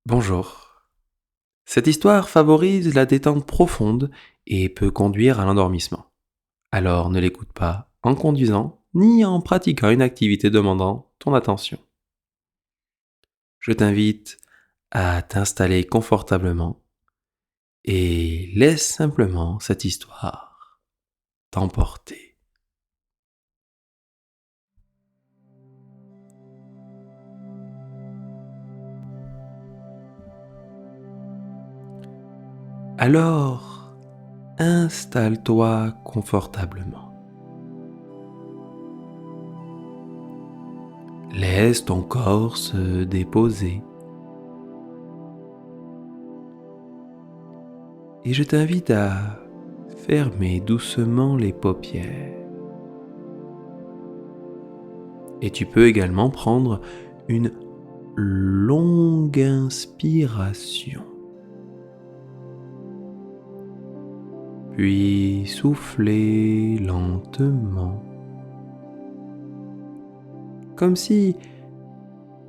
Bonjour. Cette histoire favorise la détente profonde et peut conduire à l'endormissement. Alors ne l'écoute pas en conduisant ni en pratiquant une activité demandant ton attention. Je t'invite à t'installer confortablement et laisse simplement cette histoire t'emporter. Alors, installe-toi confortablement. Laisse ton corps se déposer et je t'invite à fermer doucement les paupières. Et tu peux également prendre une longue inspiration, puis souffler lentement, comme si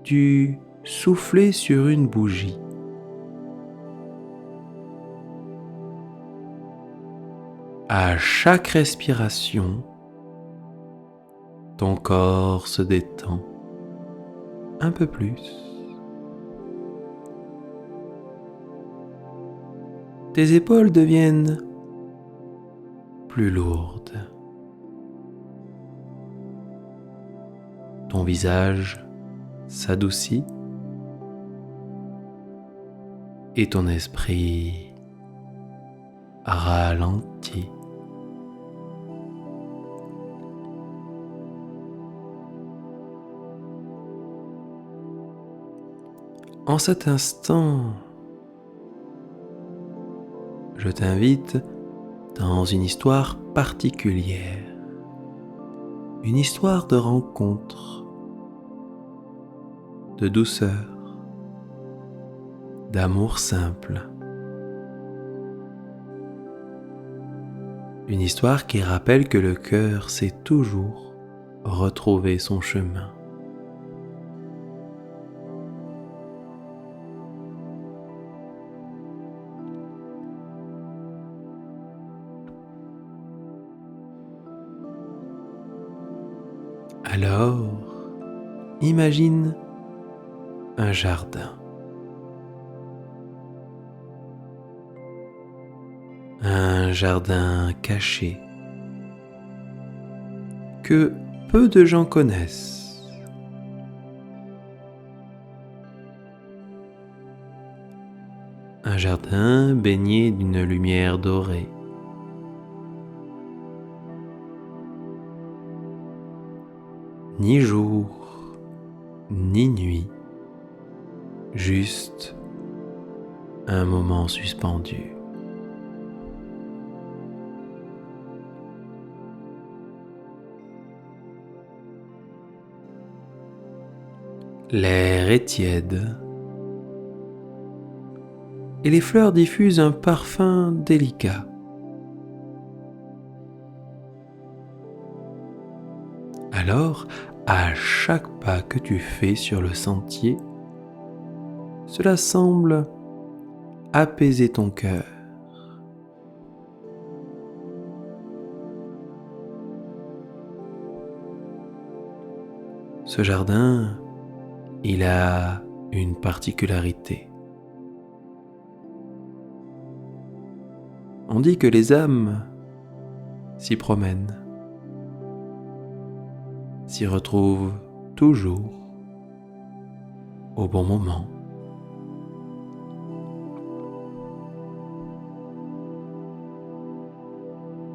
tu soufflais sur une bougie. À chaque respiration, ton corps se détend un peu plus. Tes épaules deviennent plus lourdes. Ton visage s'adoucit et ton esprit ralentit. En cet instant, je t'invite dans une histoire particulière, une histoire de rencontre, de douceur, d'amour simple. Une histoire qui rappelle que le cœur sait toujours retrouver son chemin. Alors, imagine un jardin. Un jardin caché que peu de gens connaissent. Un jardin baigné d'une lumière dorée. Ni jour, ni nuit, juste un moment suspendu. L'air est tiède et les fleurs diffusent un parfum délicat. Alors, à chaque pas que tu fais sur le sentier, cela semble apaiser ton cœur. Ce jardin, il a une particularité. On dit que les âmes s'y promènent, s'y retrouvent toujours au bon moment.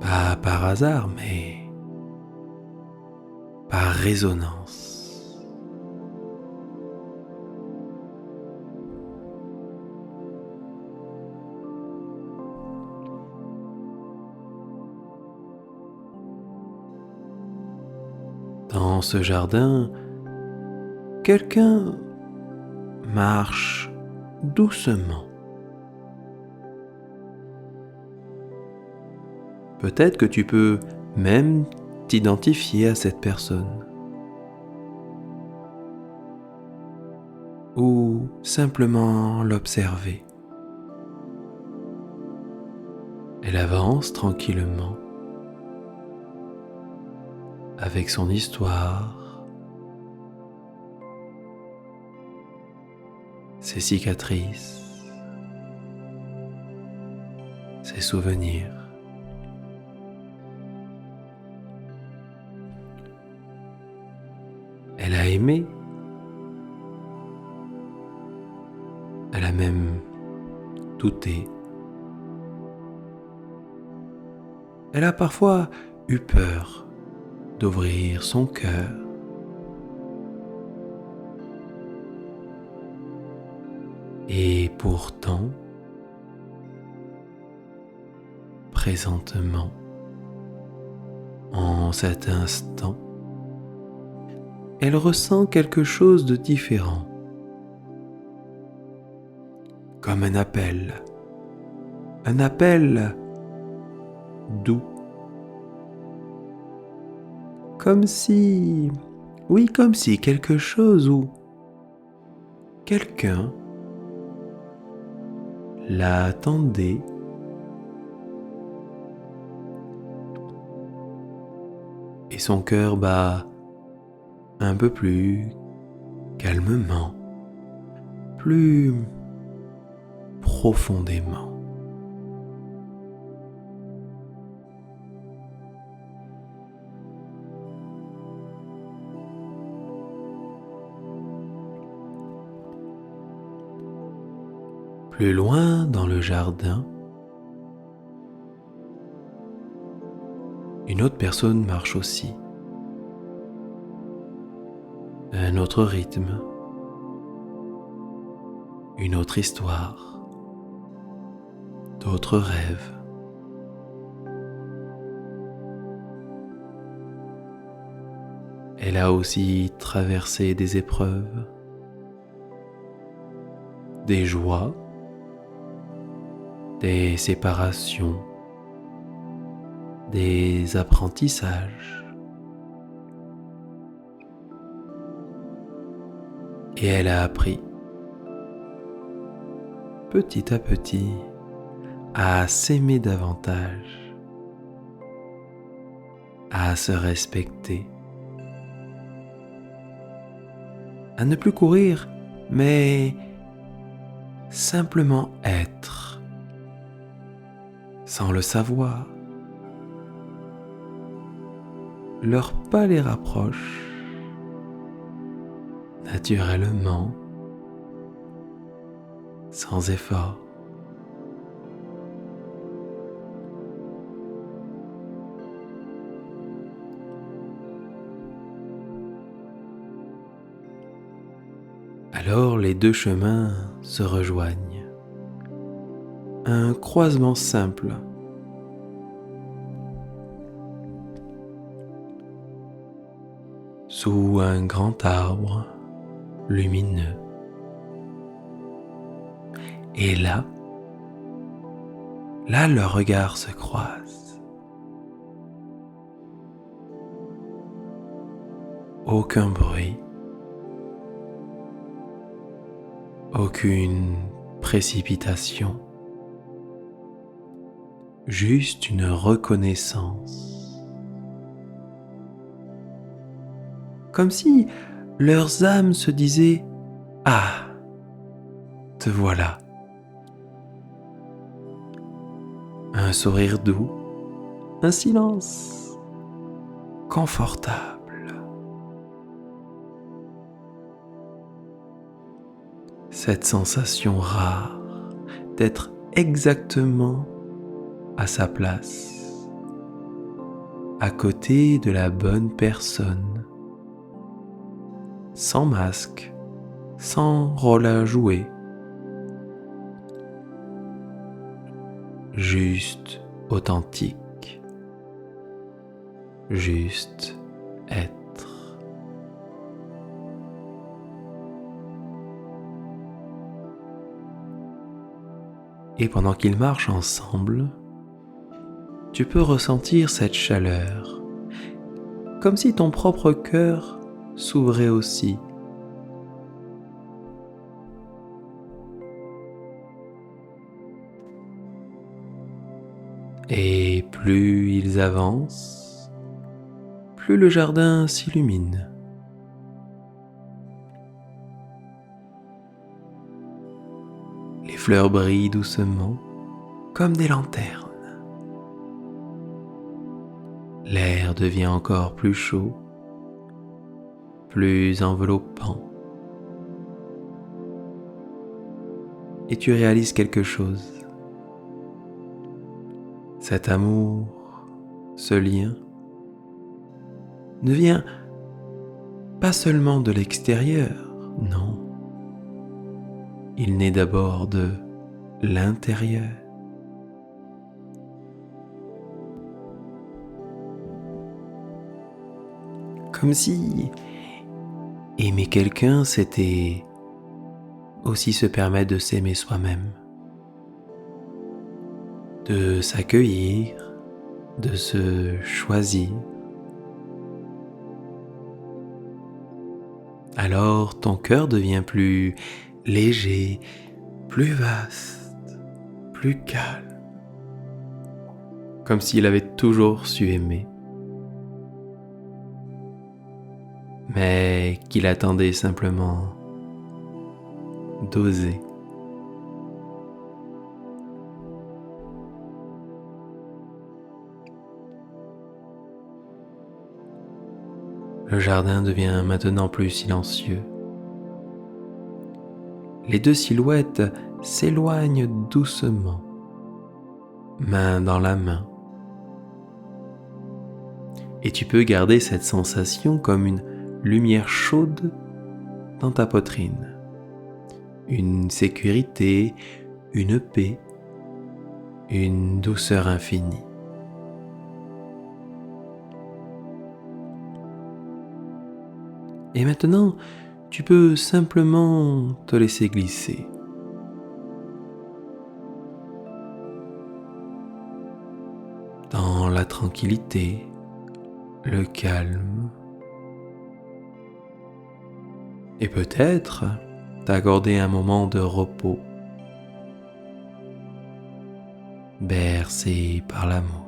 Pas par hasard, mais par résonance. Dans ce jardin, quelqu'un marche doucement. Peut-être que tu peux même t'identifier à cette personne. ou simplement l'observer. Elle avance tranquillement avec son histoire, ses cicatrices, ses souvenirs. Elle a aimé, elle a même douté. Elle a parfois eu peur d'ouvrir son cœur. Et pourtant, présentement, en cet instant, elle ressent quelque chose de différent, comme un appel doux, comme si quelque chose ou quelqu'un l'attendait. Et son cœur bat un peu plus calmement, plus profondément. Plus loin dans le jardin, une autre personne marche aussi. Un autre rythme, une autre histoire, d'autres rêves. Elle a aussi traversé des épreuves, des joies, des séparations, des apprentissages. Et elle a appris, petit à petit, à s'aimer davantage, à se respecter, à ne plus courir, mais simplement être, sans le savoir. Leurs pas les rapprochent naturellement, sans effort. Alors les deux chemins se rejoignent. Un croisement simple. Sous un grand arbre lumineux. Et là, leurs regards se croisent. Aucun bruit, aucune précipitation, juste une reconnaissance. Comme si leurs âmes se disaient « Ah, te voilà !» Un sourire doux, un silence confortable. Cette sensation rare d'être exactement à sa place, à côté de la bonne personne, sans masque, sans rôle à jouer, juste authentique, juste être. Et pendant qu'ils marchent ensemble, tu peux ressentir cette chaleur, comme si ton propre cœur s'ouvrait aussi. Et plus ils avancent, plus le jardin s'illumine. Les fleurs brillent doucement comme des lanternes. L'air devient encore plus chaud, plus enveloppant. Et tu réalises quelque chose. Cet amour, ce lien, ne vient pas seulement de l'extérieur, non. Il naît d'abord de l'intérieur. Comme si aimer quelqu'un, c'était aussi se permettre de s'aimer soi-même, de s'accueillir, de se choisir. Alors ton cœur devient plus léger, plus vaste, plus calme, comme s'il avait toujours su aimer, mais qu'il attendait simplement d'oser. Le jardin devient maintenant plus silencieux. Les deux silhouettes s'éloignent doucement, main dans la main. Et tu peux garder cette sensation comme une lumière chaude dans ta poitrine. Une sécurité, une paix, une douceur infinie. Et maintenant, tu peux simplement te laisser glisser. Dans la tranquillité, le calme. Et peut-être t'accorder un moment de repos, bercé par l'amour.